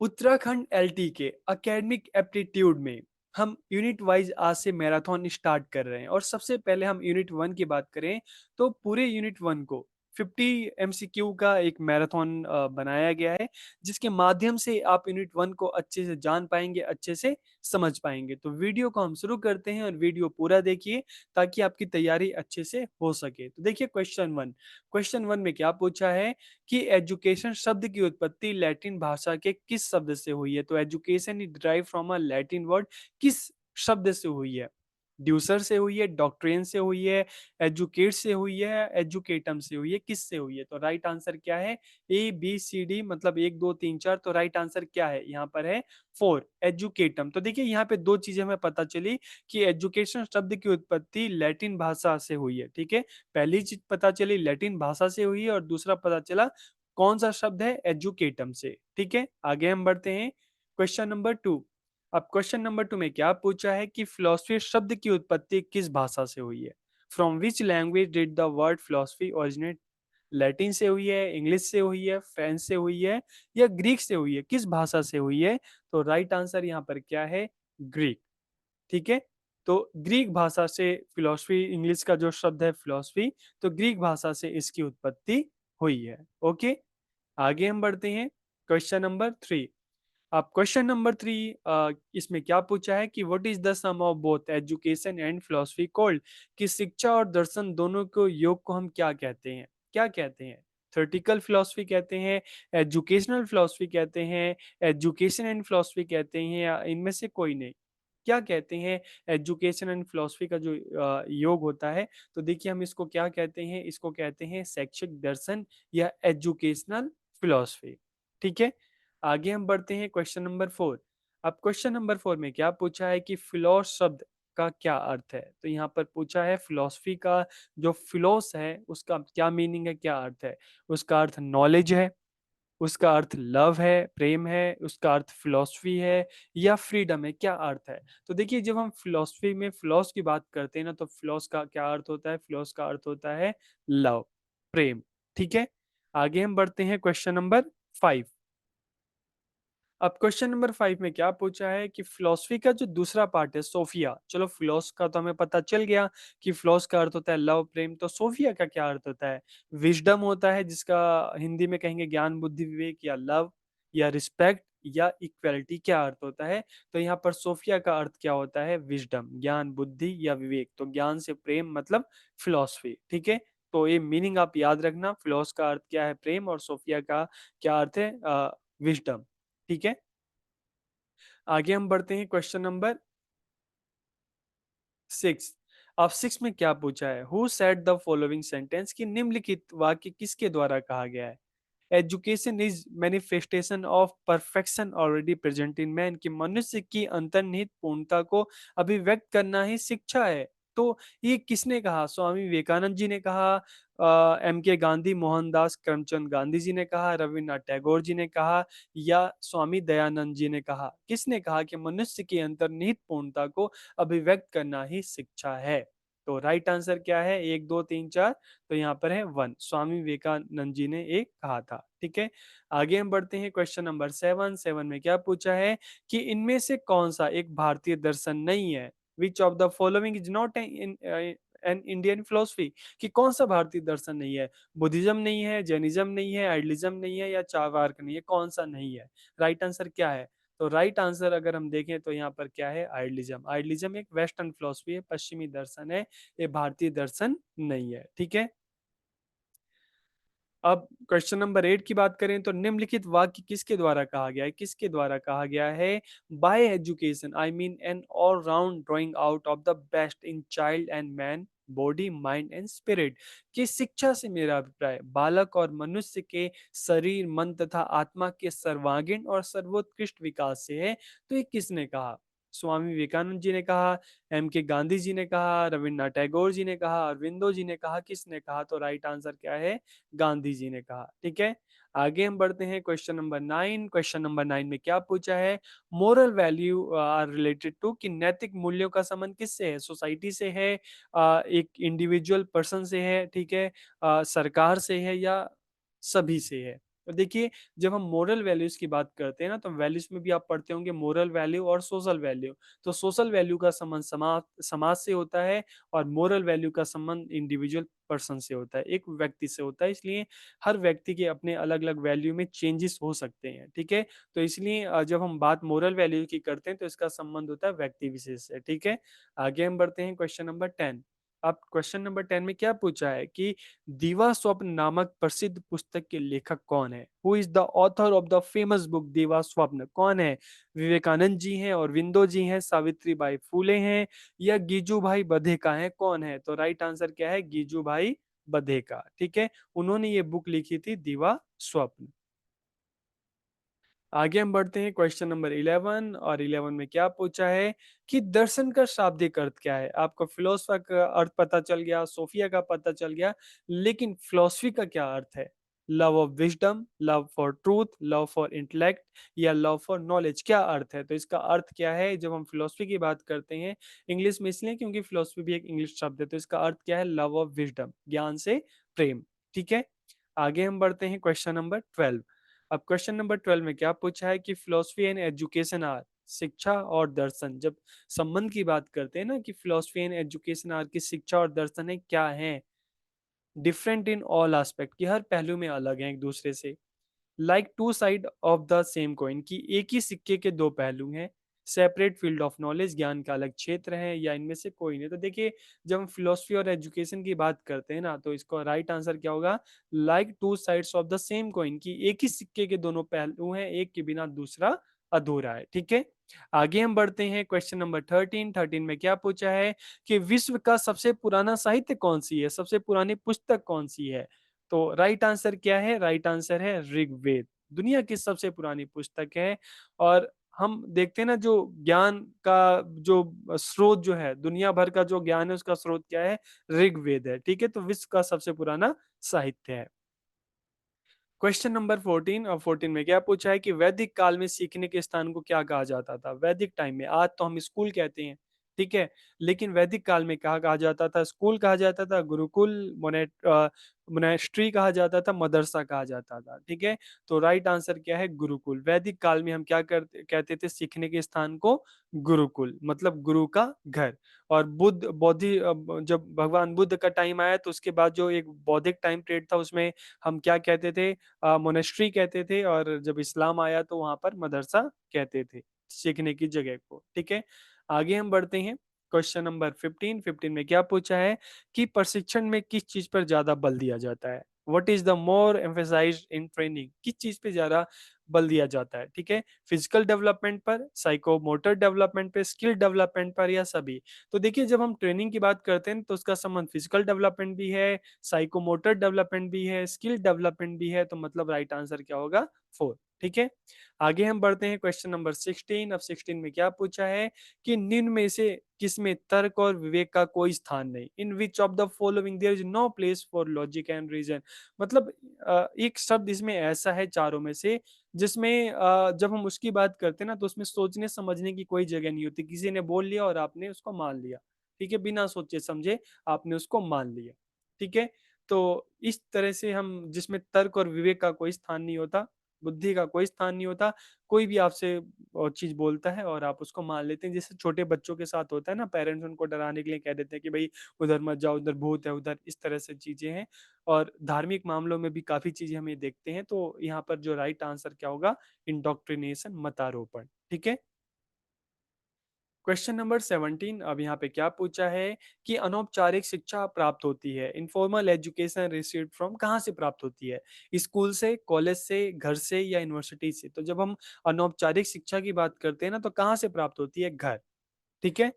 Uttarakhand LT के academic aptitude में हम यूनिट वाइज आज से मैराथन स्टार्ट कर रहे हैं और सबसे पहले हम यूनिट वन की बात करें तो पूरे यूनिट वन को 50 एमसीक्यू का एक मैराथन बनाया गया है जिसके माध्यम से आप यूनिट वन को अच्छे से जान पाएंगे, अच्छे से समझ पाएंगे। तो वीडियो को हम शुरू करते हैं और वीडियो पूरा देखिए ताकि आपकी तैयारी अच्छे से हो सके। तो देखिए क्वेश्चन वन में क्या पूछा है कि एजुकेशन शब्द की उत्पत्ति लैटिन भाषा के किस शब्द से हुई है। तो education is derive from a Latin word, किस शब्द से हुई है? ड्यूसर से हुई है, डॉक्ट्रेन से हुई है, एजुकेट से हुई है, एजुकेटम से हुई है, किस से हुई है? तो राइट आंसर क्या है? ए बी सी डी, मतलब एक दो तीन चार। तो राइट आंसर क्या है? यहाँ पर है फोर, एजुकेटम। तो देखिए यहाँ पे दो चीजें हमें पता चली कि एजुकेशन शब्द की उत्पत्ति लैटिन भाषा से हुई है। ठीक है, पहली चीज पता चली लैटिन भाषा से हुई है और दूसरा पता चला कौन सा शब्द है? एजुकेटम से। ठीक है, आगे हम बढ़ते हैं क्वेश्चन नंबर टू। अब क्वेश्चन नंबर टू में क्या पूछा है कि फिलोसफी शब्द की उत्पत्ति किस भाषा से हुई है? From which language did the word philosophy originate? Latin से हुई है, इंग्लिश से हुई है, फ्रेंच से हुई है या ग्रीक से हुई है? किस भाषा से हुई है? तो राइट आंसर यहाँ पर क्या है? ग्रीक। ठीक है, तो ग्रीक भाषा से फिलोसफी, इंग्लिश का जो शब्द है फिलोसफी, तो ग्रीक भाषा से इसकी उत्पत्ति हुई है। ओके, आगे हम बढ़ते हैं क्वेश्चन नंबर थ्री। अब क्वेश्चन नंबर थ्री, इसमें क्या पूछा है कि what is the sum of both education and philosophy called? कि शिक्षा और दर्शन दोनों को योग को हम क्या कहते हैं? क्या कहते हैं? थ्योरेटिकल फिलोसफी कहते हैं, एजुकेशनल फिलोसफी कहते हैं, एजुकेशन एंड फिलोसफी कहते हैं, या इनमें से कोई नहीं? क्या कहते हैं? एजुकेशन एंड फिलोसफी का जो योग होता है, तो देखिए हम इसको क्या कहते हैं? इसको कहते हैं शैक्षिक दर्शन या एजुकेशनल फिलोसफी। ठीक है, आगे हम बढ़ते हैं क्वेश्चन नंबर फोर। अब क्वेश्चन नंबर फोर में क्या पूछा है कि फिलोस शब्द का क्या अर्थ है? तो यहाँ पर पूछा है फिलोसफी का जो फिलोस है उसका क्या मीनिंग है, क्या अर्थ है? उसका अर्थ नॉलेज है, उसका अर्थ लव है, प्रेम है, उसका अर्थ फिलॉसफी है या फ्रीडम है? क्या अर्थ है? तो देखिए जब हम फिलॉसफी में फिलॉस की बात करते हैं ना, तो फिलॉस का क्या अर्थ होता है? फिलॉस का अर्थ होता है लव, प्रेम। ठीक है, आगे हम बढ़ते हैं क्वेश्चन नंबर फाइव। अब क्वेश्चन नंबर फाइव में क्या पूछा है कि फिलोसफी का जो दूसरा पार्ट है सोफिया, चलो फिलोस का तो हमें पता चल गया कि फिलोस का अर्थ होता है लव, प्रेम। तो सोफिया का क्या अर्थ होता है? विजडम होता है, जिसका हिंदी में कहेंगे ज्ञान बुद्धि विवेक, या लव, या रिस्पेक्ट, या इक्वलिटी। क्या अर्थ होता है? तो यहाँ पर सोफिया का अर्थ क्या होता है? विजडम, ज्ञान बुद्धि या विवेक। तो ज्ञान से प्रेम मतलब फिलोसफी। ठीक है, तो ये मीनिंग आप याद रखना, फिलोस का अर्थ क्या है? प्रेम, और सोफिया का क्या अर्थ है? विजडम। ठीक है, आगे हम बढ़ते हैं क्वेश्चन नंबर सिक्स। अब सिक्स में क्या पूछा है? Who said the following sentence? कि निम्नलिखित वाक्य किसके द्वारा कहा गया है? Education is manifestation of perfection already present in man. कि मनुष्य की अंतर्निहित पूर्णता को अभिव्यक्त करना ही शिक्षा है। तो ये किसने कहा? स्वामी विवेकानंद जी ने कहा, एम के गांधी, मोहनदास करमचंद गांधी जी ने कहा, रविन्द्रनाथ टैगोर जी ने कहा, या स्वामी दयानंद जी ने कहा? किसने कहा कि मनुष्य की अंतर्निहित पूर्णता को अभिव्यक्त करना ही शिक्षा है? तो राइट आंसर क्या है? एक दो तीन चार। तो यहाँ पर है वन, स्वामी विवेकानंद जी ने एक कहा था। ठीक है, आगे हम बढ़ते हैं क्वेश्चन नंबर सेवन। सेवन में क्या पूछा है कि इनमें से कौन सा एक भारतीय दर्शन नहीं है? विच of the following is not an Indian philosophy? कि कौन सा भारतीय दर्शन नहीं है? बुद्धिज्म नहीं है, जैनिज्म नहीं है, आइडिज्म नहीं है, या चारवाक नहीं है? कौन सा नहीं है? राइट आंसर क्या है? तो राइट आंसर अगर हम देखें तो यहाँ पर क्या है? आइडिज्म। आइडिज्म एक वेस्टर्न फिलोसफी है, पश्चिमी दर्शन है, ये भारतीय दर्शन नहीं है। ठीक है, अब क्वेश्चन नंबर एट की बात करें तो निम्नलिखित वाक्य किसके द्वारा कहा गया है? किसके द्वारा कहा गया है? By education I mean an all round drawing out of the best in child and man, body mind and spirit. कि शिक्षा से मेरा अभिप्राय बालक और मनुष्य के शरीर, मन तथा आत्मा के सर्वांगीण और सर्वोत्कृष्ट विकास से है। तो ये किसने कहा? स्वामी विवेकानंद जी ने कहा, एम के गांधी जी ने कहा, रविन्द्रनाथ टैगोर जी ने कहा, अरविंदो जी ने कहा, किसने कहा? तो राइट आंसर क्या है? गांधी जी ने कहा। ठीक है, आगे हम बढ़ते हैं question number nine. Question number nine में क्या पूछा है? Moral value are related to. कि नैतिक मूल्यों का संबंध किससे है? सोसाइटी से है, एक इंडिविजुअल पर्सन से है, ठीक है, सरकार से है, या सभी से है? तो देखिए, जब हम मोरल वैल्यूज़ की बात करते हैं ना, तो वैल्यूज़ में भी आप पढ़ते होंगे मोरल वैल्यू और सोशल वैल्यू। तो सोशल वैल्यू का संबंध समाज से होता है और मोरल वैल्यू का संबंध इंडिविजुअल पर्सन से होता है, एक व्यक्ति से होता है। इसलिए हर व्यक्ति के अपने अलग-अलग वैल्यू में चेंजेस हो सकते हैं, ठीक है? तो इसलिए जब हम बात मोरल वैल्यू की करते हैं, तो इसका संबंध होता है व्यक्ति विशेष से, ठीक है? आगे हम बढ़ते हैं क्वेश्चन नंबर 10। अब क्वेश्चन नंबर 10 में क्या पूछा है कि दीवा स्वप्न नामक प्रसिद्ध पुस्तक के लेखक कौन है? Who is the author of the famous book दीवा स्वप्न? कौन है? विवेकानंद जी हैं, अरविंदो जी हैं, सावित्रीबाई फूले हैं या गीजूभाई बधेका हैं, कौन है? तो राइट आंसर क्या है? गीजूभाई बधेका, ठीक है? उन्होंने ये बुक लिखी थी दीवा स्वप्न। आगे हम बढ़ते हैं क्वेश्चन नंबर 11 और 11 में क्या पूछा है कि दर्शन का शाब्दिक अर्थ क्या है? आपको फिलोसफा का अर्थ पता चल गया, सोफिया का पता चल गया, लेकिन फिलॉसफी का क्या अर्थ है? Love of wisdom, love for truth, love for intellect या लव फॉर नॉलेज, क्या अर्थ है? तो इसका अर्थ क्या है जब हम फिलॉसफी की बात करते हैं, इंग्लिश में इसलिए क्योंकि फिलॉसफी भी एक इंग्लिश शब्द है, तो इसका अर्थ क्या है? लव ऑफ विज़डम, ज्ञान से प्रेम, ठीक है? आगे हम बढ़ते हैं क्वेश्चन नंबर 12। अब क्वेश्चन नंबर 12 में क्या पूछा है कि फिलॉसफी एंड एजुकेशन आर, शिक्षा और दर्शन, जब संबंध की बात करते हैं ना कि फिलॉसफी एंड एजुकेशन आर की शिक्षा और दर्शन है क्या है, डिफरेंट इन ऑल एस्पेक्ट, की हर पहलू में अलग हैं एक दूसरे से। Like two side of the same coin, की एक ही सिक्के के दो पहलू हैं। सेपरेट फील्ड ऑफ नॉलेज, ज्ञान का अलग क्षेत्र है, या इनमें से कोई नहीं। तो देखिए, जब हम फिलोसफी और एजुकेशन की बात करते हैं ना, तो इसका राइट आंसर क्या होगा? Like two sides of the same coin, की एक ही सिक्के के दोनों पहलू हैं, एक के बिना दूसरा अधूरा है, ठीक है? आगे हम बढ़ते हैं क्वेश्चन नंबर 13। में क्या पूछा है कि विश्व का सबसे पुराना साहित्य कौन सी है, सबसे पुरानी पुस्तक कौन सी है? तो राइट आंसर क्या है? राइट आंसर है ऋग्वेद, दुनिया की सबसे पुरानी पुस्तक है। और हम देखते हैं ना, जो ज्ञान का जो स्रोत जो है, दुनिया भर का जो ज्ञान है उसका स्रोत क्या है? ऋग्वेद है, ठीक है? तो विश्व का सबसे पुराना साहित्य है। क्वेश्चन नंबर 14 और 14 में क्या पूछा है कि वैदिक काल में सीखने के स्थान को क्या कहा जाता था? वैदिक टाइम में, आज तो हम स्कूल कहते हैं, ठीक है? लेकिन वैदिक काल में क्या कहा जाता था? स्कूल कहा जाता था, गुरुकुल, मोनेस्ट्री कहा जाता था, मदरसा कहा जाता था, ठीक है? तो राइट आंसर क्या है? गुरुकुल। वैदिक काल में हम क्या करते कहते थे सीखने के स्थान को? गुरुकुल, मतलब गुरु का घर। और जब भगवान बुद्ध का टाइम आया, तो उसके बाद जो एक बौद्धिक टाइम पीरियड था, उसमें हम क्या कहते थे? मोनेस्ट्री कहते थे, और जब इस्लाम आया तो वहाँ पर मदरसा कहते थे, सीखने की जगह को, ठीक है? आगे हम बढ़ते हैं क्वेश्चन नंबर 15 में क्या पूछा है कि प्रशिक्षण में किस चीज़ पर ज़्यादा बल दिया जाता है? What is the more emphasized in training, किस चीज़ पे ज़्यादा बल दिया जाता है, ठीक है? फिजिकल डेवलपमेंट पर, साइकोमोटर डेवलपमेंट पे, स्किल डेवलपमेंट पर, या सभी? तो देखिए, जब हम ट्रेनिंग की बात करते हैं तो उसका संबंध फिजिकल डेवलपमेंट भी है, साइकोमोटर डेवलपमेंट भी है, स्किल डेवलपमेंट भी है, तो मतलब राइट आंसर क्या होगा? 4, ठीक है? आगे हम बढ़ते हैं क्वेश्चन नंबर 16। अब 16 में क्या पूछा है कि निम्न में से किसमें तर्क और विवेक का कोई स्थान नहीं? In which of the following there is no place for logic and reason, मतलब एक शब्द इसमें ऐसा है चारों में से जिसमें जब हम उसकी बात करते हैं ना, तो उसमें सोचने समझने की कोई जगह नहीं होती। किसी ने बोल लिया और आपने उसको मान लिया, ठीक है? बिना सोचे समझे आपने उसको मान लिया, ठीक है? तो इस तरह से हम, जिसमें तर्क और विवेक का कोई स्थान नहीं होता, बुद्धि का कोई स्थान नहीं होता, कोई भी आपसे चीज़ बोलता है और आप उसको मान लेते हैं। जैसे छोटे बच्चों के साथ होता है ना, पेरेंट्स उनको डराने के लिए कह देते हैं कि भई उधर मत जाओ, उधर भूत है, उधर, इस तरह से चीज़ें हैं। और धार्मिक मामलों में भी काफ़ी चीज़ें हम ये देखते हैं। तो यहाँ पर जो राइट आंसर क्या होगा? इंडोक्ट्रिनेशन, मतारोपण, ठीक है? Question number 17। अब यहाँ पे क्या पूछा है कि अनौपचारिक शिक्षा प्राप्त होती है, इनफॉर्मल एजुकेशन रिसीव्ड फ्रॉम, कहाँ से प्राप्त होती है? स्कूल से, कॉलेज से, घर से, या यूनिवर्सिटी से? तो जब हम अनौपचारिक शिक्षा की बात करते हैं ना, तो कहाँ से प्राप्त होती है? घर, ठीक है?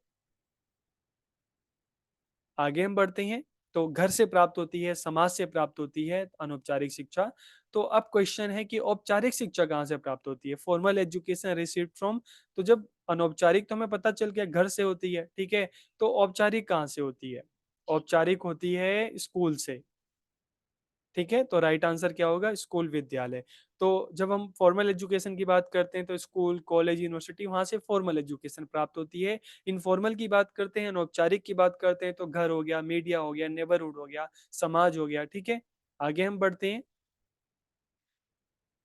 आगे हम बढ़ते हैं। तो घर से प्राप्त होती है, समाज से प्राप्त होती है अनौपचारिक शिक्षा। तो अब क्वेश्चन है कि औपचारिक शिक्षा कहाँ से प्राप्त होती है? फॉर्मल एजुकेशन रिसीव्ड फ्रॉम, तो जब अनौपचारिक तो हमें पता चल गया घर से होती है, ठीक है? तो औपचारिक कहाँ से होती है? औपचारिक होती है स्कूल से, ठीक है? तो राइट आंसर क्या होगा? स्कूल, विद्यालय। तो जब हम फॉर्मल एजुकेशन की बात करते हैं, तो स्कूल, कॉलेज, यूनिवर्सिटी, वहाँ से फॉर्मल एजुकेशन प्राप्त होती है। इनफॉर्मल की बात करते हैं, अनौपचारिक की बात करते हैं, तो घर हो गया, मीडिया हो गया, नेबरहुड हो गया, समाज हो गया, ठीक है? आगे हम बढ़ते हैं।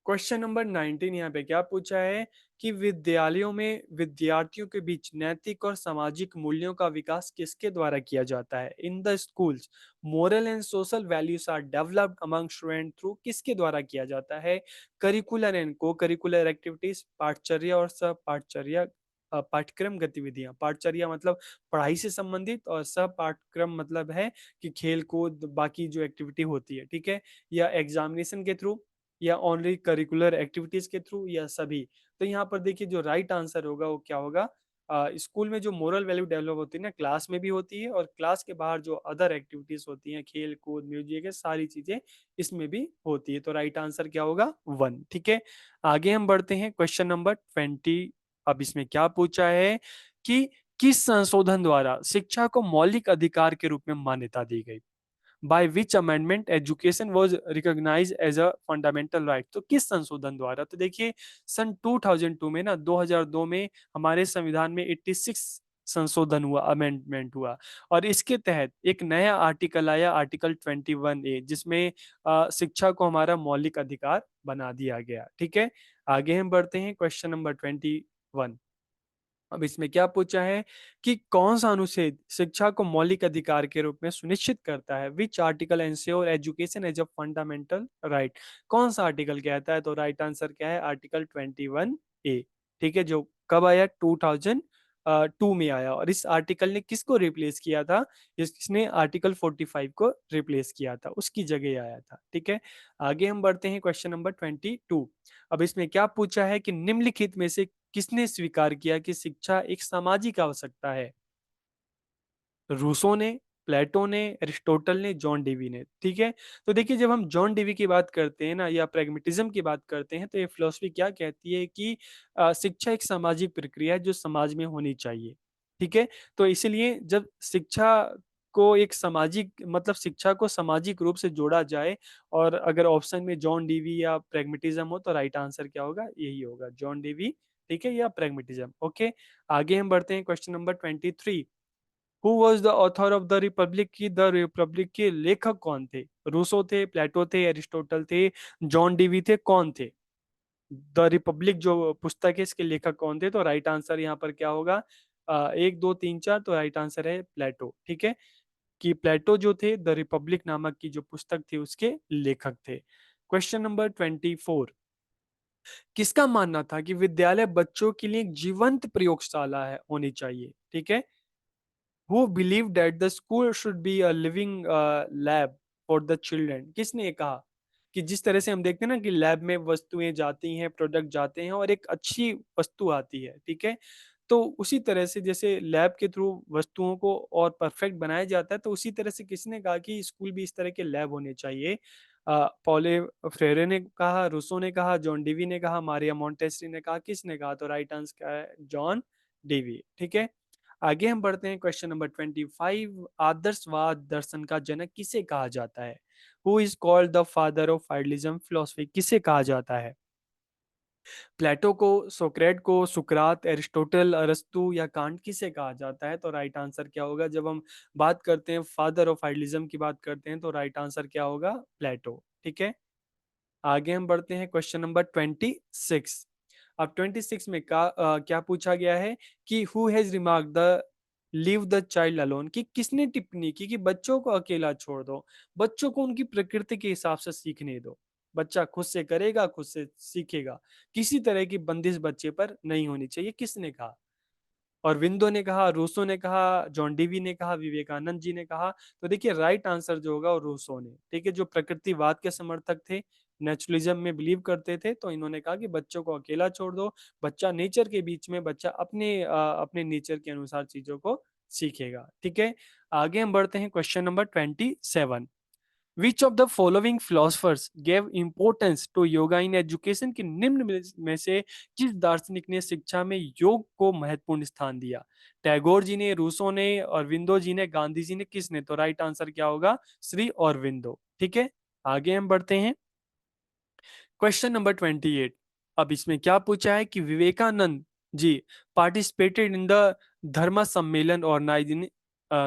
क्वेश्चन नंबर 19 यहाँ पे क्या पूछा है कि विद्यालयों में विद्यार्थियों के बीच नैतिक और सामाजिक मूल्यों का विकास किसके द्वारा किया जाता है? In the schools moral and social values are developed among student through, किसके द्वारा किया जाता है? Curricular and co-curricular activities, पाठचर्या और सह पाठचर्या पाठ्यक्रम गतिविधियां। पाठचर्या मतलब पढ़ाई से संबंधित, और सह पाठ्यक्रम मतलब है कि खेल कूद बाकी जो एक्टिविटी होती है, ठीक है, या एग्जामिनेशन के थ्रू, या ओनली करिकुलर एक्टिविटीज के थ्रू, या सभी। तो यहाँ पर देखिए जो राइट आंसर होगा वो क्या होगा? स्कूल में जो मोरल वैल्यू डेवलप होती है ना, क्लास में भी होती है, और क्लास के बाहर जो अदर एक्टिविटीज होती हैं, खेल कूद म्यूजिक है, सारी चीजें इसमें भी होती है। तो राइट आंसर क्या होगा? 1, ठीक है। आगे हम बढ़ते हैं, क्वेश्चन नंबर 20। अब इसमें क्या पूछा है कि किस संशोधन द्वारा शिक्षा को मौलिक अधिकार के रूप में मान्यता दी गई? by which amendment education was recognized as a fundamental right? तो किस संशोधन द्वारा? तो देखिए सन 2002 में ना, 2002 में हमारे संविधान में 86 संशोधन हुआ, अमेंडमेंट हुआ, और इसके तहत एक नया आर्टिकल आया, आर्टिकल 21A, जिसमें शिक्षा को हमारा मौलिक अधिकार बना दिया गया, ठीक है। आगे हम बढ़ते हैं, क्वेश्चन नंबर 21। अब इसमें क्या पूछा है कि कौन सा अनुच्छेद शिक्षा को मौलिक अधिकार के रूप में सुनिश्चित करता है? Which article ensure education as a fundamental right? कौन सा आर्टिकल कहता है? तो राइट आंसर क्या है? आर्टिकल 21A, ठीक है, जो कब आया? 2002 में आया, और इस आर्टिकल ने किसको रिप्लेस किया था? इसने आर्टिकल 45 को रिप्लेस किया था, उसकी जगह आया था, ठीक है। आगे हम बढ़ते हैं, क्वेश्चन नंबर 22। अब इसमें क्या पूछा है कि निम्नलिखित में से किसने स्वीकार किया कि शिक्षा एक सामाजिक आवश्यकता है? रूसो ने, प्लेटो ने, एरिस्टोटल ने, जॉन डेवी ने, ठीक है। तो देखिए जब हम जॉन डेवी की बात करते हैं ना, या प्रैग्मेटिज्म की बात करते हैं, तो ये फिलॉसफी क्या कहती है कि शिक्षा एक सामाजिक प्रक्रिया है जो समाज में होनी चाहिए, ठीक है। तो इसीलिए जब शिक्षा को एक सामाजिक, मतलब शिक्षा को सामाजिक रूप से जोड़ा जाए, और अगर ऑप्शन में जॉन डेवी या प्रैग्मेटिज्म हो, तो राइट आंसर क्या होगा? यही होगा, जॉन डेवी, ठीक है, या प्रैग्मेटिज्म, ओके। आगे हम बढ़ते हैं, question number 23। Who was the author of the Republic? की द रिपब्लिक के लेखक कौन थे? रूसो थे, प्लेटो थे, एरिस्टोटल थे, जॉन डीवी थे, कौन थे? द रिपब्लिक जो पुस्तक है, इसके लेखक कौन थे? तो राइट आंसर यहाँ पर क्या होगा? 1 2 3 4, तो राइट आंसर है प्लेटो, ठीक है, कि प्लेटो जो थे द रिपब्लिक नामक की जो पुस्तक थी उसके लेखक थे। Question number 24। किसका मानना था कि विद्यालय बच्चों के लिए एक जीवंत प्रयोगशाला है, होनी चाहिए, ठीक है? who believed that the school should be a living lab for the children? किसने ये कहा कि जिस तरह से हम देखते हैं ना कि लैब में वस्तुएं जाती हैं, प्रोडक्ट जाते हैं, और एक अच्छी वस्तु आती है, ठीक है, तो उसी तरह से जैसे लैब के थ्रू वस्तुओं को और परफेक्ट बनाया जाता है, तो उसी तरह से किसने कहा कि स्कूल भी इस तरह के लैब होने चाहिए? पॉले फ्रेरे ने कहा, रूसो ने कहा, जॉन डीवी ने कहा, मारिया मोंटेसरी ने कहा, किसने कहा? तो राइट आंसर क्या है? जॉन डीवी, ठीक है। आगे हम बढ़ते हैं, क्वेश्चन नंबर 25। आदर्शवाद दर्शन का जनक किसे कहा जाता है? Who is called the father of idealism philosophy? किसे कहा जाता है? प्लेटो को, सोक्रेट को, सुकरात, एरिस्टोटल, अरस्तु, या कांट? किसे कहा जाता है? तो राइट आंसर क्या होगा? जब हम बात करते हैं फादर ऑफ आइडियलिज्म की बात करते हैं, तो राइट आंसर क्या होगा? प्लेटो, ठीक है। आगे हम बढ़ते हैं, क्वेश्चन नंबर 26। अब 26 में क्या पूछा गया है कि who has remark the leave the child alone? कि किसने टिप्पणी की कि बच्चों को अकेला छोड़ दो, बच्चों को उनकी प्रकृति के हिसाब से सीखने दो, बच्चा खुद से करेगा, खुद से सीखेगा, किसी तरह की बंदिश बच्चे पर नहीं होनी चाहिए, किसने कहा? और विंदो ने कहा, रूसो ने कहा, जॉन डीवी ने कहा, विवेकानंद जी ने कहा। तो देखिए राइट आंसर जो होगा वो रूसो ने, ठीक है, जो प्रकृतिवाद के समर्थक थे, नेचुरलिज्म में बिलीव करते थे, तो इन्होंने कहा कि बच्चों को अकेला छोड़ दो, बच्चा नेचर के बीच में, बच्चा अपने नेचर के अनुसार चीजों को सीखेगा, ठीक है। आगे हम बढ़ते हैं, question number 27। Which of the following philosophers gave importance to yoga in education? कि निम्न में से किस दार्शनिक ने शिक्षा में योग को महत्वपूर्ण स्थान दिया? टैगोर जी ने, रूसो ने, अरविंदो जी ने, गांधी जी ने, किसने? तो राइट आंसर क्या होगा? श्री अरविंदो, ठीक है। आगे हम बढ़ते हैं, क्वेश्चन नंबर 28। अब इसमें क्या पूछा है कि Vivekananda ji participated in the धर्म सम्मेलन ऑर्गेनाइज्ड इन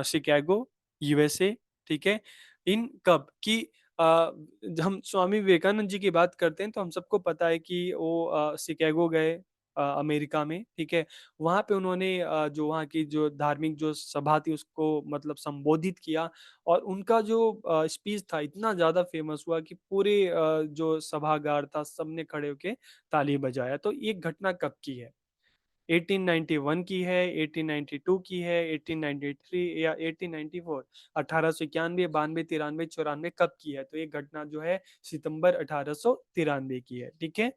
शिकागो, यूएसए, ठीक है, इन कब? की हम स्वामी विवेकानंद जी की बात करते हैं तो हम सबको पता है कि वो शिकागो गए, अमेरिका में, ठीक है। वहाँ पे उन्होंने जो वहाँ की जो धार्मिक जो सभा थी उसको मतलब संबोधित किया, और उनका जो स्पीच था इतना ज़्यादा फेमस हुआ कि पूरे जो सभागार था सबने खड़े होके ताली बजाया। तो ये घटना कब की है? 1891 की है, 1892 की है, 1893 या 1894? 1891, 92, 93, 94 कब की है? तो ये घटना जो है सितंबर 1893 की है, ठीक है।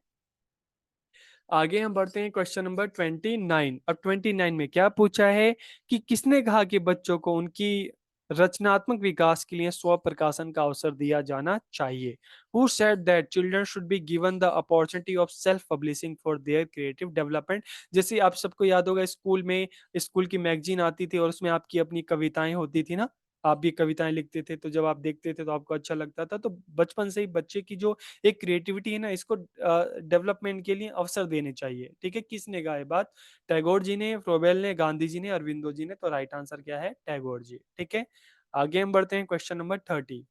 आगे हम बढ़ते हैं क्वेश्चन नंबर 29। अब 29 में क्या पूछा है कि किसने कहा कि बच्चों को उनकी रचनात्मक विकास के लिए स्व प्रकाशन का अवसर दिया जाना चाहिए? Who said that children should be given the opportunity of self publishing for their creative development? जैसे आप सबको याद होगा, स्कूल में स्कूल की मैगजीन आती थी और उसमें आपकी अपनी कविताएं होती थी ना, आप भी कविताएं लिखते थे, तो जब आप देखते थे तो आपको अच्छा लगता था। तो बचपन से ही बच्चे की जो एक क्रिएटिविटी है ना, इसको डेवलपमेंट के लिए अवसर देने चाहिए, ठीक है। किसने कहा ये बात? टैगोर जी ने, फ्रोबेल ने, गांधी जी ने, अरविंदो जी ने। तो राइट आंसर क्या है? टैगोर जी, ठीक है। आगे हम बढ़ते हैं क्वेश्चन नंबर 30।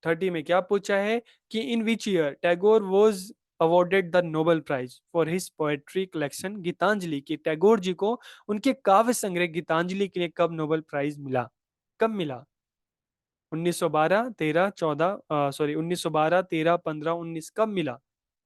30 में क्या पूछा है कि in which year Tagore was awarded the Nobel prize for his poetry collection Gitanjali? की टैगोर जी को उनके काव्य संग्रह गीतांजलि के लिए कब नोबेल प्राइज मिला? कब मिला? 1912, 13, 14, सॉरी 1912, 13, 15, 19, कब मिला?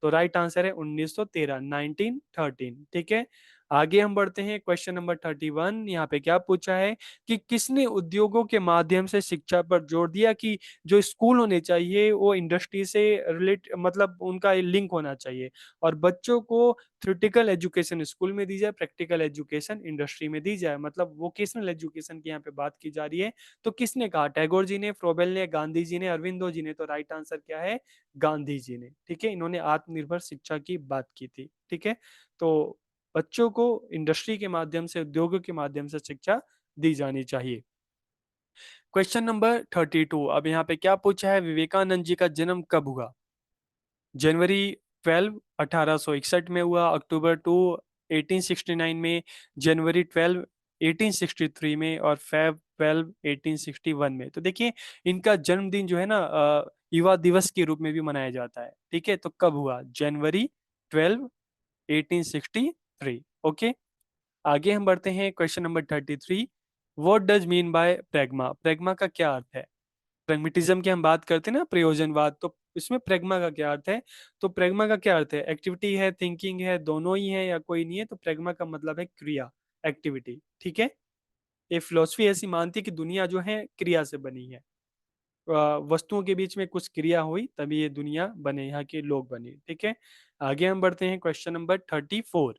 तो राइट आंसर है 1913, 1913, ठीक है। आगे हम बढ़ते हैं क्वेश्चन नंबर 31। यहाँ पे क्या पूछा है कि किसने उद्योगों के माध्यम से शिक्षा पर जोर दिया कि जो स्कूल होने चाहिए वो इंडस्ट्री से रिलेट मतलब उनका लिंक होना चाहिए, और बच्चों को थ्योरेटिकल एजुकेशन स्कूल में दी जाए, प्रैक्टिकल एजुकेशन इंडस्ट्री में दी जाए, मतलब वोकेशनल एजुकेशन की यहाँ पे बात की जा रही है। तो किसने कहा? टैगोर जी ने, फ्रोबेल ने, गांधी जी ने, अरविंदो जी ने। तो राइट आंसर क्या है? गांधी जी ने, ठीक है। इन्होंने आत्मनिर्भर शिक्षा की बात की थी, ठीक है। तो बच्चों को इंडस्ट्री के माध्यम से, उद्योगों के माध्यम से शिक्षा दी जानी चाहिए। Question number 32। अब यहाँ पे क्या पूछा है? विवेकानंद जी का जन्म कब हुआ? जनवरी 12, 1861 में हुआ, अक्टूबर 2, 1869 में, जनवरी 12, 1863 में, और फेब 12, 1861 में। तो देखिए, इनका जन्मदिन जो है ना युवा दिवस के रूप में भी मनाया जाता है, ठीक है। तो कब हुआ? जनवरी 12, 1863, ओके। आगे हम बढ़ते हैं question number 33। What does mean by pragma? Pragma का क्या अर्थ है? प्रेगमेटिज्म की हम बात करते हैं ना, प्रयोजनवाद, तो इसमें प्रेगमा का क्या अर्थ है? तो प्रेगमा का क्या अर्थ है? एक्टिविटी है, थिंकिंग है, दोनों ही है, या कोई नहीं है? तो प्रेगमा का मतलब है क्रिया, एक्टिविटी, ठीक है। ये फिलोसफी ऐसी मानती है कि दुनिया जो है क्रिया से बनी है। वस्तुओं के बीच में कुछ क्रिया हुई तभी ये दुनिया बने, यहाँ के लोग बने, ठीक है। आगे हम बढ़ते हैं question number 34।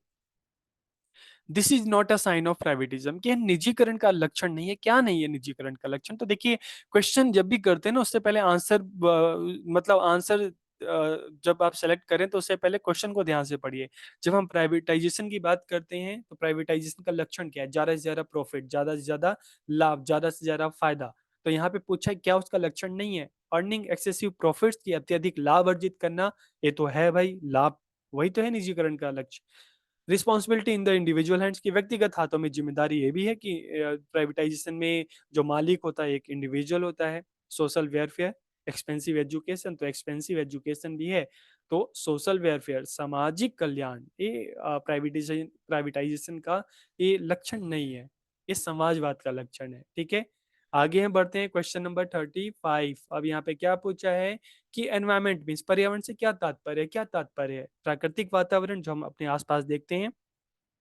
This is not a sign of privatism, कि निजीकरण का लक्षण नहीं है। क्या नहीं है निजीकरण का लक्षण? तो देखिए, क्वेश्चन जब भी करते हैं ना, उससे पहले आंसर मतलब आंसर जब आप सेलेक्ट करें तो उससे पहले क्वेश्चन को ध्यान से पढ़िए। जब हम प्राइवेटाइजेशन की बात करते हैं तो प्राइवेटाइजेशन का लक्षण क्या है? ज्यादा से ज्यादा प्रॉफिट, ज्यादा से ज्यादा लाभ, ज्यादा से ज्यादा फायदा। तो यहाँ पे पूछा है क्या उसका लक्षण नहीं है? अर्निंग एक्सेसिव प्रॉफिट्स, की अत्यधिक लाभ अर्जित करना, ये तो है भाई लाभ, वही तो है निजीकरण का लक्ष्य। Responsibility in the individual hands, की व्यक्तिगत हाथों में जिम्मेदारी, ये भी है कि प्राइवेटाइजेशन में जो मालिक होता है एक इंडिविजुअल होता है। सोशल वेलफेयर, एक्सपेंसिव एजुकेशन, तो एक्सपेंसिव एजुकेशन भी है। तो सोशल वेलफेयर, सामाजिक कल्याण, ये प्राइवेटाइजेशन प्राइवेटाइजेशन का ये लक्षण नहीं है, ये समाजवाद का लक्षण है, ठीक है। आगे हम बढ़ते हैं क्वेश्चन नंबर 35। अब यहाँ पे क्या पूछा है कि एनवायरमेंट मीन्स पर्यावरण से क्या तात्पर्य है? क्या तात्पर्य है? प्राकृतिक वातावरण जो हम अपने आसपास देखते हैं,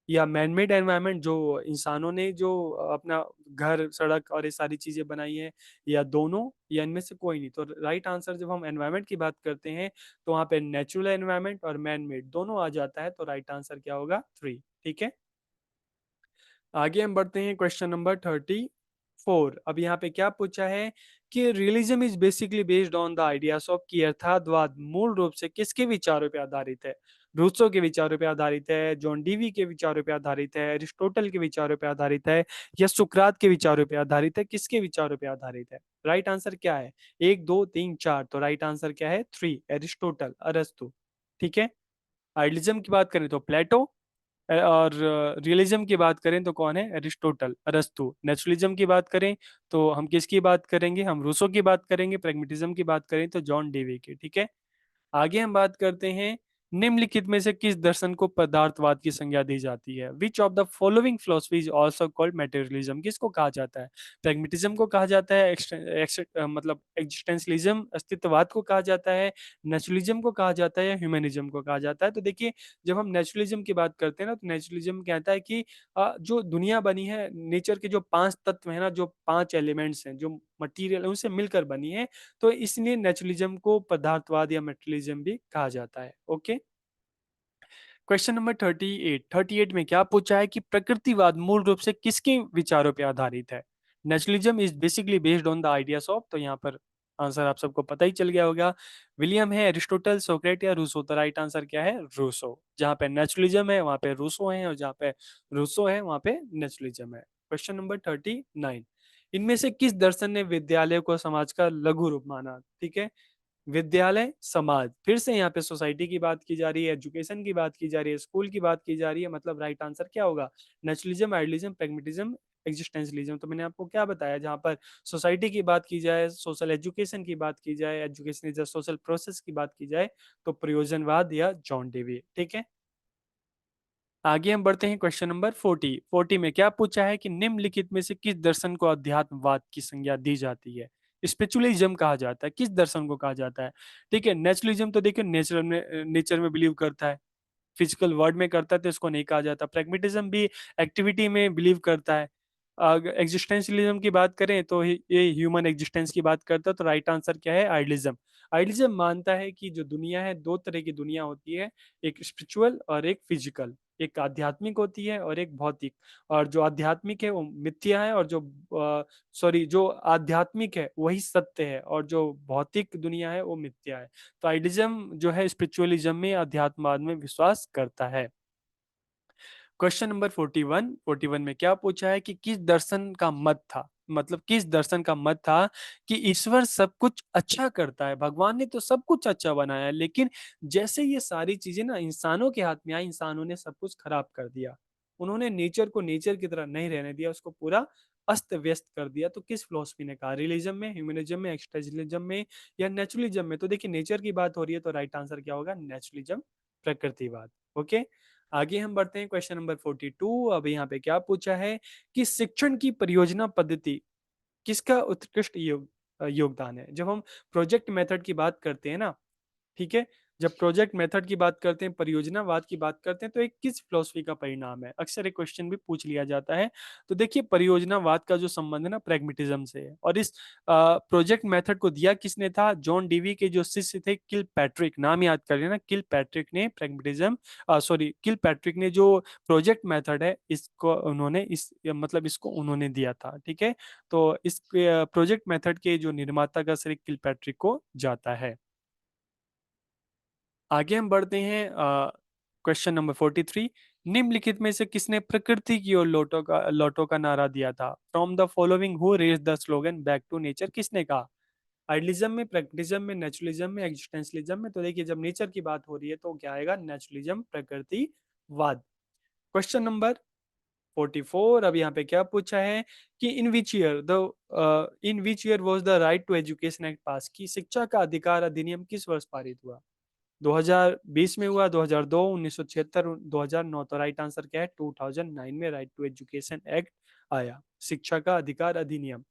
या मैनमेड एनवायरनमेंट जो इंसानों ने जो अपना घर, सड़क और ये सारी चीजें बनाई है, या दोनों, या इनमें से कोई नहीं? तो राइट आंसर, जब हम एनवायरनमेंट की बात करते हैं तो वहाँ पे नेचुरल एनवायरनमेंट और मैन मेड दोनों आ जाता है। तो राइट आंसर क्या होगा? 3, ठीक है। आगे हम बढ़ते हैं क्वेश्चन नंबर 34। अब यहाँ पे क्या पूछा है कि realism is basically based on the ideas of, कि यथार्थवाद मूल रूप से किसके विचारों पे आधारित है? रूसो के विचारों पे आधारित है, जॉन डीवी के विचारों पे आधारित है, अरिस्टोटल के विचारों पे आधारित है, या सुकरात के विचारों पे आधारित है? किसके विचारों पे आधारित है? राइट आंसर क्या है? 1, 2, 3, 4। तो राइट आंसर क्या है? 3, एरिस्टोटल, अरस्तु, ठीक है। आइडियलिज्म की बात करें तो प्लेटो, और रियलिज्म की बात करें तो कौन है? एरिस्टोटल, अरस्तु। नेचुरलिज्म की बात करें तो हम किसकी बात करेंगे? हम रूसो की बात करेंगे। प्रैग्मेटिज्म की बात करें तो जॉन डेवी की। ठीक है, आगे हम बात करते हैं, निम्नलिखित में से किस दर्शन को पदार्थवाद की संज्ञा दी जाती है? विच of the following philosophy is also called materialism? किसको कहा जाता है? प्रैग्मेटिज्म को कहा जाता है, मतलब एग्जिस्टेंशलिज्म अस्तित्ववाद को कहा जाता है, नेचुरलिज्म को कहा जाता है, या ह्यूमनिज्म को कहा जाता है? तो देखिए, जब हम नेचुरलिज्म की बात करते हैं ना, तो नेचुरलिज्म कहता है कि जो दुनिया बनी है, नेचर के जो पांच तत्व है ना, जो पांच एलिमेंट्स हैं, जो मटीरियल है, उनसे मिलकर बनी है। तो इसलिए नेचुरलिज्म को पदार्थवाद या मेटेरियलिज्म भी कहा जाता है। ओके, क्वेश्चन नंबर 38 में क्या पूछा है कि प्रकृतिवाद मूल रूप से किसके विचारों पर आधारित है? Naturalism is basically based on the ideas of, तो यहाँ पर आंसर आप सबको पता ही चल गया होगा, विलियम है, एरिस्टोटल, सोक्रेट या रूसो। तो राइट आंसर क्या है? रूसो। जहाँ पे नेचुरलिज्म है वहां पे रूसो है, और जहाँ पे रूसो है वहां पे नेचुरलिज्म है। क्वेश्चन नंबर 39, इनमें से किस दर्शन ने विद्यालय को समाज का लघु रूप माना? ठीक है, विद्यालय, समाज, फिर से यहाँ पे सोसाइटी की बात की जा रही है, एजुकेशन की बात की जा रही है, स्कूल की बात की जा रही है, मतलब राइट आंसर क्या होगा? Naturalism, idealism, pragmatism, existentialism. तो मैंने आपको क्या बताया, जहाँ पर सोसाइटी की बात की जाए, सोशल एजुकेशन की बात की जाए, education is a social process की बात की जाए, तो प्रयोजनवाद या जॉन डेवी। ठीक है, आगे हम बढ़ते हैं, क्वेश्चन नंबर 40 में क्या पूछा है कि निम्नलिखित में से किस दर्शन को अध्यात्मवाद की संज्ञा दी जाती है? स्पिरिचुअलिज्म कहा जाता है, किस दर्शन को कहा जाता है? ठीक है, नेचुरलिज्म तो देखिए नेचर में बिलीव करता है, फिजिकल वर्ल्ड में करता है, तो इसको नहीं कहा जाता। प्रैग्मेटिज्म भी एक्टिविटी में बिलीव करता है। एग्जिस्टेंशियलिज्म की बात करें तो ये ह्यूमन एग्जिस्टेंस की बात करता है, तो राइट आंसर क्या है? आइडियलिज्म। आइडियलिज्म मानता है कि जो दुनिया है, दो तरह की दुनिया होती है, एक स्पिरिचुअल और एक फिजिकल, एक आध्यात्मिक होती है और एक भौतिक। और जो आध्यात्मिक है वो मिथ्या है, और जो सॉरी जो आध्यात्मिक है वही सत्य है, और जो भौतिक दुनिया है वो मिथ्या है। तो आइडिज्म जो है स्पिरिचुअलिज्म में, अध्यात्मवाद में विश्वास करता है। क्वेश्चन नंबर 41 में क्या पूछा है कि किस दर्शन का मत था, मतलब किस दर्शन का मत था कि ईश्वर सब कुछ अच्छा करता है, भगवान ने तो सब कुछ अच्छा बनाया है, लेकिन जैसे ये सारी चीजें ना इंसानों के हाथ में आई, इंसानों ने सब कुछ खराब कर दिया। उन्होंने नेचर को नेचर की तरह नहीं रहने दिया, उसको पूरा अस्त व्यस्त कर दिया। तो किस फिलोसफी ने कहा? रिलीजन में, ह्यूमनिज्म में, एक्सटेंशनलिज्म में, या नेचुरलिज्म में? तो देखिए, नेचर की बात हो रही है, तो राइट आंसर क्या होगा? नेचुरलिज्म, प्रकृतिवाद। ओके, आगे हम बढ़ते हैं, क्वेश्चन नंबर 42। अब यहाँ पे क्या पूछा है कि शिक्षण की परियोजना पद्धति किसका उत्कृष्ट योगदान है? जब हम प्रोजेक्ट मेथड की बात करते हैं ना, ठीक है, जब प्रोजेक्ट मेथड की बात करते हैं, परियोजनावाद की बात करते हैं, तो एक किस फिलोसफी का परिणाम है? अक्सर एक क्वेश्चन भी पूछ लिया जाता है। तो देखिए, परियोजनावाद का जो संबंध है ना, प्रैग्मेटिज्म से है। और इस प्रोजेक्ट मेथड को दिया किसने था? जॉन डीवी के जो शिष्य थे, किल पैट्रिक, नाम याद कर लेना, किल पैट्रिक ने प्रैग्मेटिज्म सॉरी किल पैट्रिक ने जो प्रोजेक्ट मेथड है, इसको उन्होंने मतलब इसको उन्होंने दिया था। ठीक है, तो इस प्रोजेक्ट मेथड के जो निर्माता का श्रेय किल पैट्रिक को जाता है। आगे हम बढ़ते हैं, क्वेश्चन नंबर 43, निम्नलिखित में से किसने प्रकृति की ओर लौटो का नारा दिया था? From the following who raise the slogan back to nature? किसने कहा? आइडियलिज्म में, प्रैग्मेटिज्म में, नेचुरलिज्म में, एग्जिस्टेंशलिज्म में? तो देखिए, जब नेचर की बात हो रही है तो क्या आएगा? नेचुरलिज्म, प्रकृतिवाद। क्वेश्चन नंबर 44, अब यहाँ पे क्या पूछा है कि in which year was the right to education act passed? की शिक्षा का अधिकार अधिनियम किस वर्ष पारित हुआ? 2020 में हुआ, 2002, 1976, 2009? तो राइट आंसर क्या है? 2009 में राइट टू एजुकेशन एक्ट आया, शिक्षा का अधिकार अधिनियम।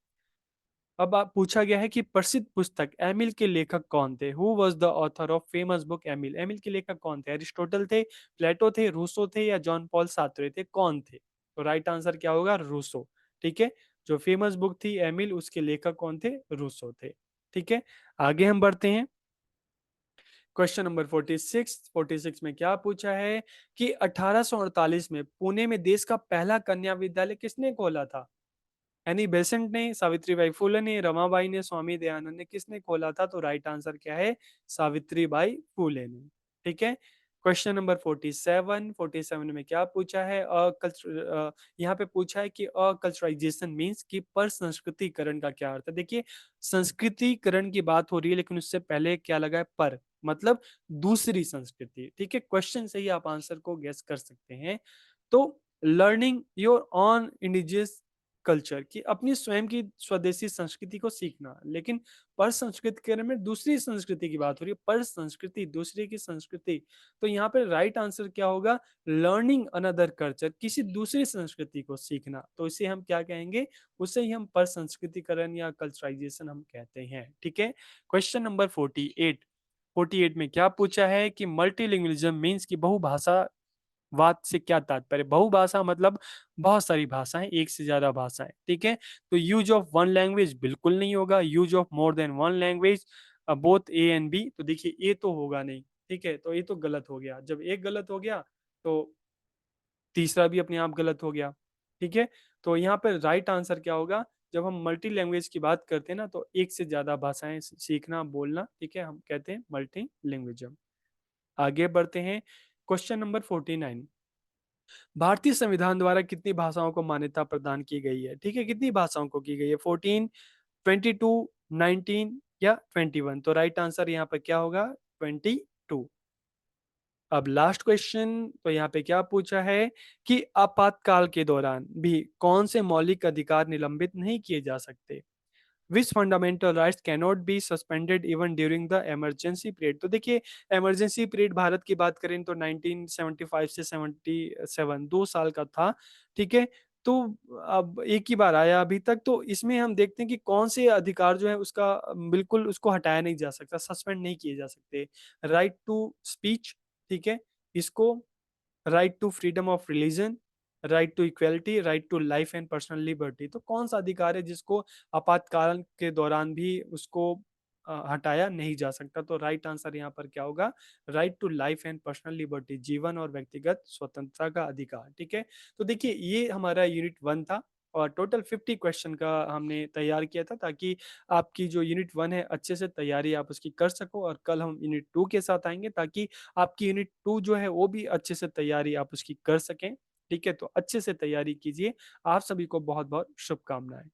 अब आप पूछा गया है कि प्रसिद्ध पुस्तक एमिल के लेखक कौन थे? Who was the author of famous book Emile? Emile के लेखक कौन थे? एरिस्टोटल थे, प्लेटो थे, रूसो थे, या जॉन पॉल सार्त्रे थे? कौन थे? तो राइट आंसर क्या होगा? रूसो। ठीक है, जो फेमस बुक थी एमिल, उसके लेखक कौन थे? रूसो थे। ठीक है, आगे हम बढ़ते हैं, क्वेश्चन नंबर 46 में क्या पूछा है कि 1848 में पुणे में देश का पहला कन्या विद्यालय किसने खोला था? एनी बेसेंट ने, सावित्रीबाई फुले ने, रमाबाई ने, स्वामी दयानंद ने? किसने खोला था? तो राइट आंसर क्या है? सावित्रीबाई फुले ने। ठीक है, क्वेश्चन नंबर 47 में क्या पूछा है? यहाँ पे पूछा है कि अकल्चराइजेशन मीन्स कि पर संस्कृतिकरण का क्या अर्थ है? देखिए, संस्कृतिकरण की बात हो रही है, लेकिन उससे पहले क्या लगा है? पर। मतलब दूसरी संस्कृति, ठीक है? क्वेश्चन से ही आप आंसर को गेस कर सकते हैं। तो learning your on indigenous culture कि अपनी स्वयं की स्वदेशी संस्कृति को सीखना, लेकिन पर संस्कृति के में दूसरी संस्कृति की बात हो रही है, पर संस्कृति, दूसरे की संस्कृति। तो यहाँ पे राइट आंसर क्या होगा? लर्निंग अनदर कल्चर, किसी दूसरी संस्कृति को सीखना। तो इसे हम क्या कहेंगे? उसे ही हम पर संस्कृतिकरण या कल्चराइजेशन हम कहते हैं, ठीक है? क्वेश्चन नंबर 48, 48 में क्या पूछा है कि मल्टीलिंगुअलिज्म मीन्स कि बहुभाषा वाद से क्या तात्पर्य? बहुभाषा मतलब बहुत सारी भाषाएं, एक से ज्यादा भाषाएं, ठीक है? तो यूज ऑफ वन लैंग्वेज बिल्कुल नहीं होगा। Use of more than one language, both A and B. तो देखिए ए तो होगा नहीं, ठीक है? तो ये तो गलत हो गया। जब एक गलत हो गया तो तीसरा भी अपने आप गलत हो गया, ठीक है? तो यहाँ पर राइट आंसर क्या होगा? जब हम मल्टी लैंग्वेज की बात करते हैं ना, तो एक से ज्यादा भाषाएं सीखना, बोलना, ठीक है, हम कहते हैं मल्टी लैंग्वेज। आगे बढ़ते हैं। क्वेश्चन नंबर 49, भारतीय संविधान द्वारा कितनी भाषाओं को मान्यता प्रदान की गई है? ठीक है, कितनी भाषाओं को की गई है? 14, 22, 19 या 21? तो राइट आंसर यहाँ पर क्या होगा? 22। अब लास्ट क्वेश्चन, तो यहाँ पे क्या पूछा है कि आपातकाल के दौरान भी कौन से मौलिक अधिकार निलंबित नहीं किए जा सकते? Which fundamental rights cannot be suspended even during the emergency period? तो देखिए, इमरजेंसी पीरियड भारत की बात करें तो 1975 से 77, 2 साल का था, ठीक है? तो अब एक ही बार आया अभी तक। तो इसमें हम देखते हैं कि कौन से अधिकार जो है उसका बिल्कुल उसको हटाया नहीं जा सकता, सस्पेंड नहीं किए जा सकते। राइट टू स्पीच, ठीक है, इसको right to freedom of religion, right to equality, right to life and personal liberty. तो कौन सा अधिकार है जिसको आपातकाल के दौरान भी उसको हटाया नहीं जा सकता? तो राइट आंसर यहाँ पर क्या होगा? Right to life and personal liberty, जीवन और व्यक्तिगत स्वतंत्रता का अधिकार, ठीक है? तो देखिए, ये हमारा यूनिट 1 था और टोटल 50 क्वेश्चन का हमने तैयार किया था, ताकि आपकी जो यूनिट 1 है अच्छे से तैयारी आप उसकी कर सको। और कल हम यूनिट 2 के साथ आएंगे, ताकि आपकी यूनिट 2 जो है वो भी अच्छे से तैयारी आप उसकी कर सकें, ठीक है? तो अच्छे से तैयारी कीजिए। आप सभी को बहुत बहुत शुभकामनाएं।